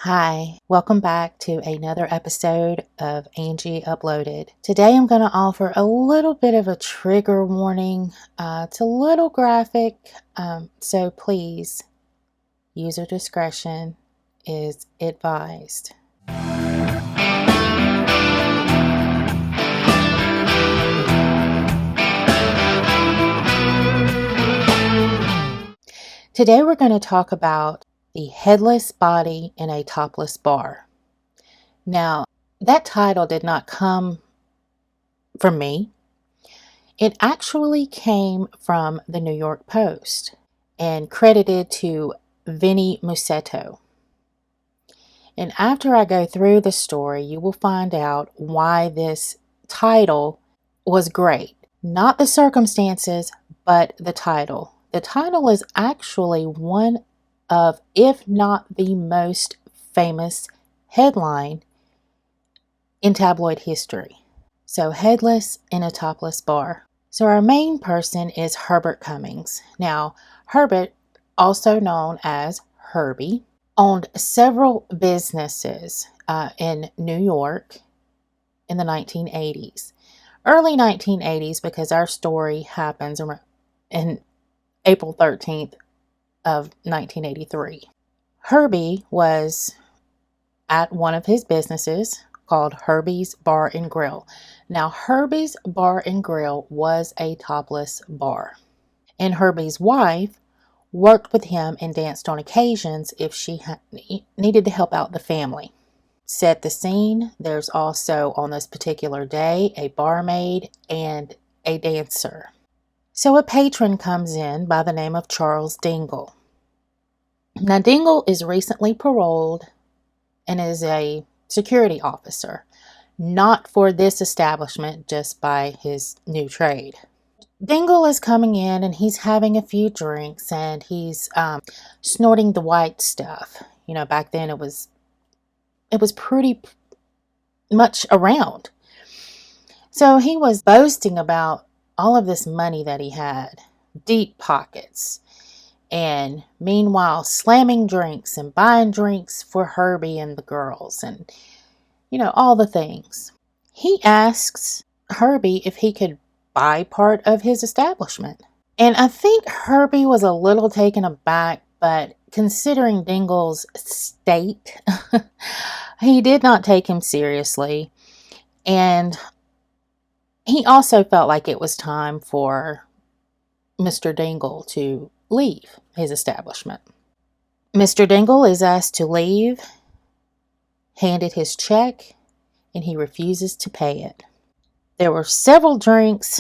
Hi, welcome back to another episode of Angie Uploaded. Today I'm going to offer a little bit of a trigger warning. It's a little graphic, so please, user discretion is advised. Today we're going to talk about the headless body in a topless bar. Now, that title did not come from me. It actually came from the New York Post and credited to Vinnie Musseto. And after I go through the story, you will find out why this title was great. Not the circumstances, but the title. The title is actually one of, if not the most famous headline in tabloid history. So, headless in a topless bar. So our main person is Herbert Cummings. Now, Herbert, also known as Herbie, owned several businesses in New York in the 1980s. Early 1980s, because our story happens in April 13th of 1983. Herbie was at one of his businesses called Herbie's Bar and Grill. Now, Herbie's Bar and Grill was a topless bar, and Herbie's wife worked with him and danced on occasions if she needed to help out the family. Set the scene. There's also, on this particular day, a barmaid and a dancer. So a patron comes in by the name of Charles Dingle. Now, Dingle is recently paroled and is a security officer, not for this establishment, just by his new trade. Dingle is coming in and he's having a few drinks and he's snorting the white stuff. You know, back then it was pretty much around. So he was boasting about all of this money that he had, deep pockets, and meanwhile slamming drinks and buying drinks for Herbie and the girls and, you know, all the things. He asks Herbie if he could buy part of his establishment. And I think Herbie was a little taken aback, but considering Dingle's state, he did not take him seriously. And he also felt like it was time for Mr. Dingle to leave his establishment. Mr. Dingle is asked to leave, handed his check, and he refuses to pay it. There were several drinks,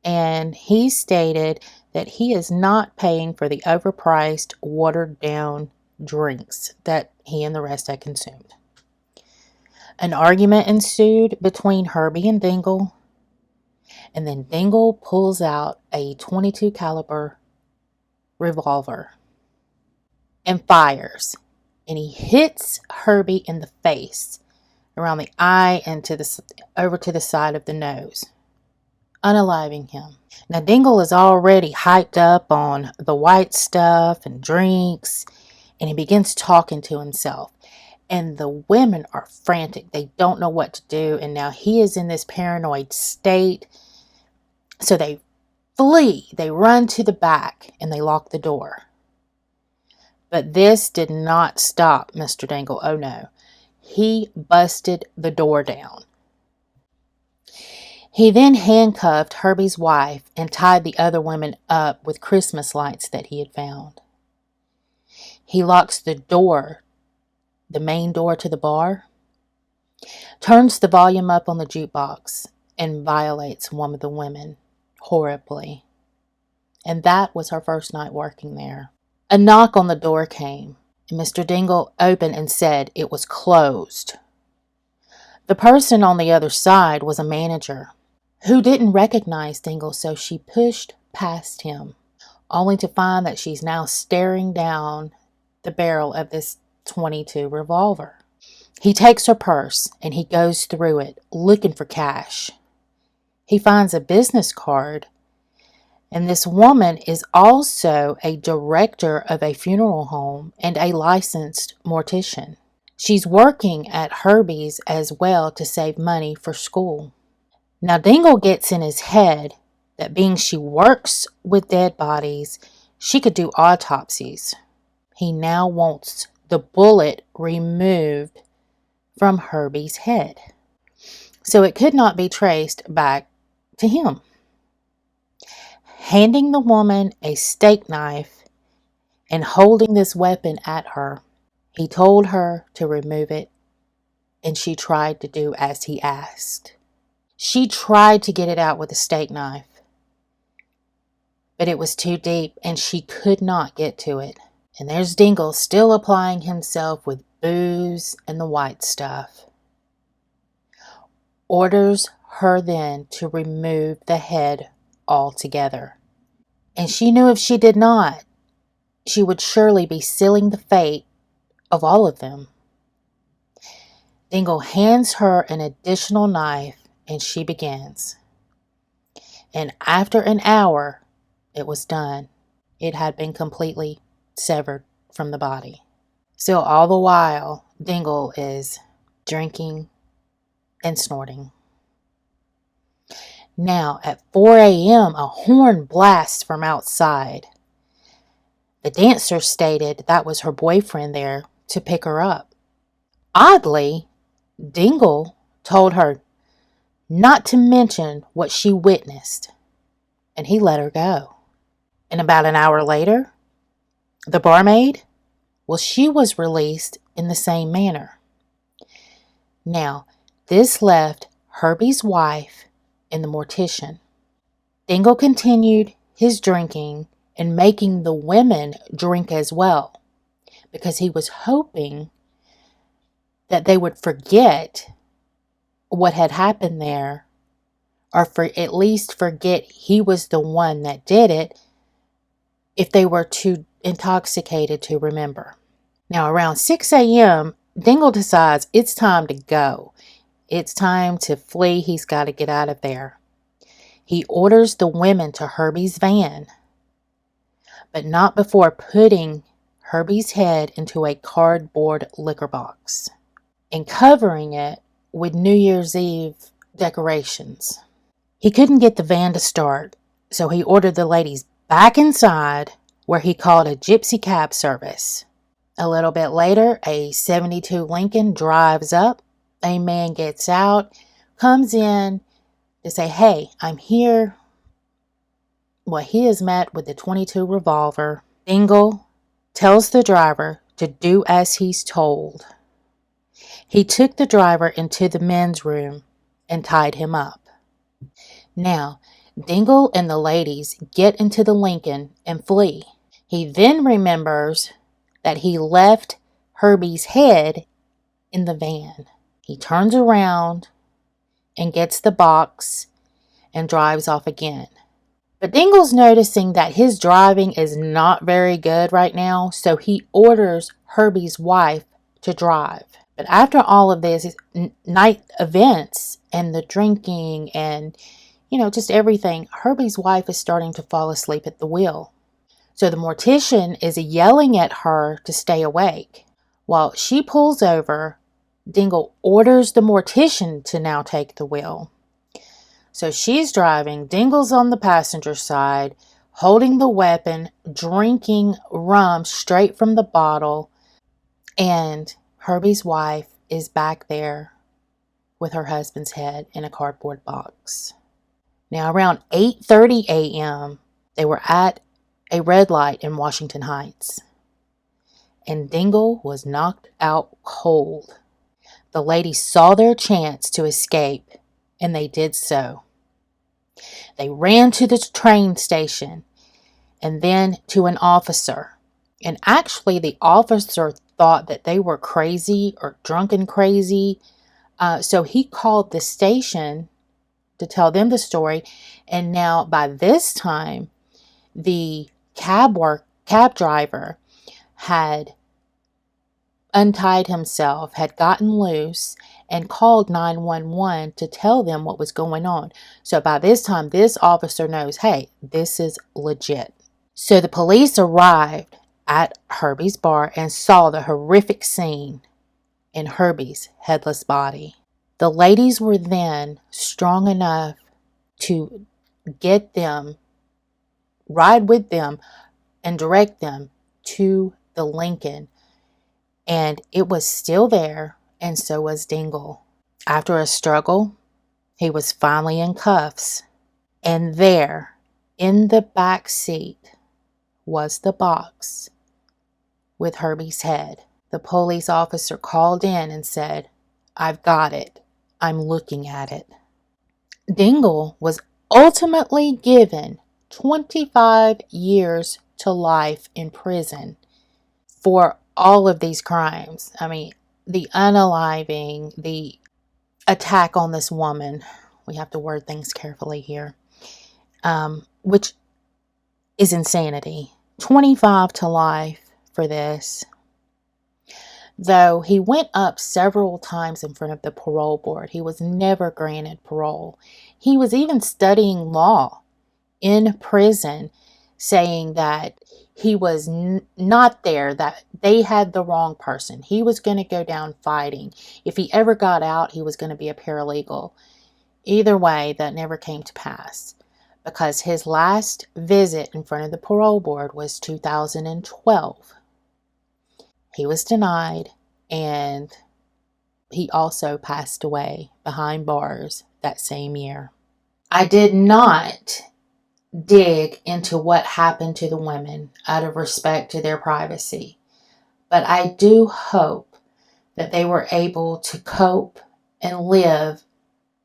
and he stated that he is not paying for the overpriced, watered-down drinks that he and the rest had consumed. An argument ensued between Herbie and Dingle, and then Dingle pulls out a .22 caliber revolver and fires, and he hits Herbie in the face, around the eye and over to the side of the nose, unaliving him. Now, Dingle is already hyped up on the white stuff and drinks, and he begins talking to himself. And the women are frantic. They don't know what to do, and now he is in this paranoid state. So they flee. They run to the back, and they lock the door. But this did not stop Mr. Dingle. Oh, no. He busted the door down. He then handcuffed Herbie's wife and tied the other women up with Christmas lights that he had found. He locks the door, the main door to the bar, turns the volume up on the jukebox, and violates one of the women horribly. And that was her first night working there. A knock on the door came, and Mr. Dingle opened and said it was closed. The person on the other side was a manager who didn't recognize Dingle, so she pushed past him, only to find that she's now staring down the barrel of this .22 revolver. He takes her purse and he goes through it looking for cash. He finds a business card, and this woman is also a director of a funeral home and a licensed mortician. She's working at Herbie's as well to save money for school. Now, Dingle gets in his head that being she works with dead bodies, she could do autopsies. He now wants the bullet removed from Herbie's head, so it could not be traced back to him. Handing the woman a steak knife and holding this weapon at her, he told her to remove it, and she tried to do as he asked. She tried to get it out with a steak knife, but it was too deep and she could not get to it. And there's Dingle still applying himself with booze and the white stuff. Orders her then to remove the head altogether. And she knew if she did not, she would surely be sealing the fate of all of them. Dingle hands her an additional knife and she begins. And after an hour, it was done. It had been completely severed from the body. So all the while, Dingle is drinking and snorting. Now, at 4 a.m., a horn blasts from outside. The dancer stated that was her boyfriend there to pick her up. Oddly, Dingle told her not to mention what she witnessed, and he let her go. And about an hour later, the barmaid, well, she was released in the same manner. Now, this left Herbie's wife and the mortician. Dingle continued his drinking and making the women drink as well, because he was hoping that they would forget what had happened there, or at least forget he was the one that did it if they were too intoxicated to remember. Now, around 6 a.m., Dingle decides it's time to go. It's time to flee. He's got to get out of there. He orders the women to Herbie's van, but not before putting Herbie's head into a cardboard liquor box and covering it with New Year's Eve decorations. He couldn't get the van to start, so he ordered the ladies back inside, where he called a gypsy cab service. A little bit later, a 72 Lincoln drives up. A man gets out, comes in to say, "Hey, I'm here." Well, he is met with the .22 revolver. Dingle tells the driver to do as he's told. He took the driver into the men's room and tied him up. Now, Dingle and the ladies get into the Lincoln and flee. He then remembers that he left Herbie's head in the van. He turns around and gets the box and drives off again. But Dingle's noticing that his driving is not very good right now, so he orders Herbie's wife to drive. But after all of this night events and the drinking and, just everything, Herbie's wife is starting to fall asleep at the wheel. So the mortician is yelling at her to stay awake. While she pulls over, Dingle orders the mortician to now take the wheel. So she's driving, Dingle's on the passenger side, holding the weapon, drinking rum straight from the bottle, and Herbie's wife is back there with her husband's head in a cardboard box. Now, around 8:30 a.m., they were at a red light in Washington Heights, and Dingle was knocked out cold. The ladies saw their chance to escape, and they did so. They ran to the train station and then to an officer. And actually, the officer thought that they were crazy or drunken crazy. So he called the station to tell them the story. And now, by this time, the cab driver had untied himself, had gotten loose, and called 911 to tell them what was going on. So by this time, this officer knows, hey, this is legit. So the police arrived at Herbie's bar and saw the horrific scene, in Herbie's headless body. The ladies were then strong enough to get them, ride with them, and direct them to the Lincoln. And it was still there, and so was Dingle. After a struggle, he was finally in cuffs. And there, in the back seat, was the box with Herbie's head. The police officer called in and said, "I've got it. I'm looking at it." Dingle was ultimately given 25 years to life in prison for all of these crimes. I mean, the unaliving, the attack on this woman. We have to word things carefully here. Which is insanity. 25 to life for this. Though he went up several times in front of the parole board, he was never granted parole. He was even studying law in prison, saying that he was not there, that they had the wrong person. He was going to go down fighting. If he ever got out, he was going to be a paralegal. Either way, that never came to pass, because his last visit in front of the parole board was 2012. He was denied, and he also passed away behind bars that same year. I did not dig into what happened to the women out of respect to their privacy, but I do hope that they were able to cope and live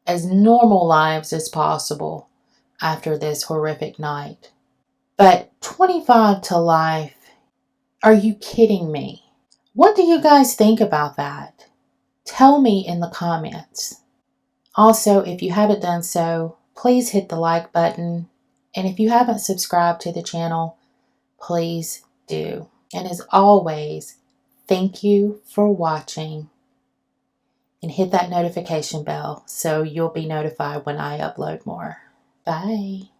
as normal lives as possible after this horrific night. But 25 to life, are you kidding me? What do you guys think about that? Tell me in the comments. Also, if you haven't done so, please hit the like button. And if you haven't subscribed to the channel, please do. And as always, thank you for watching. And hit that notification bell so you'll be notified when I upload more. Bye.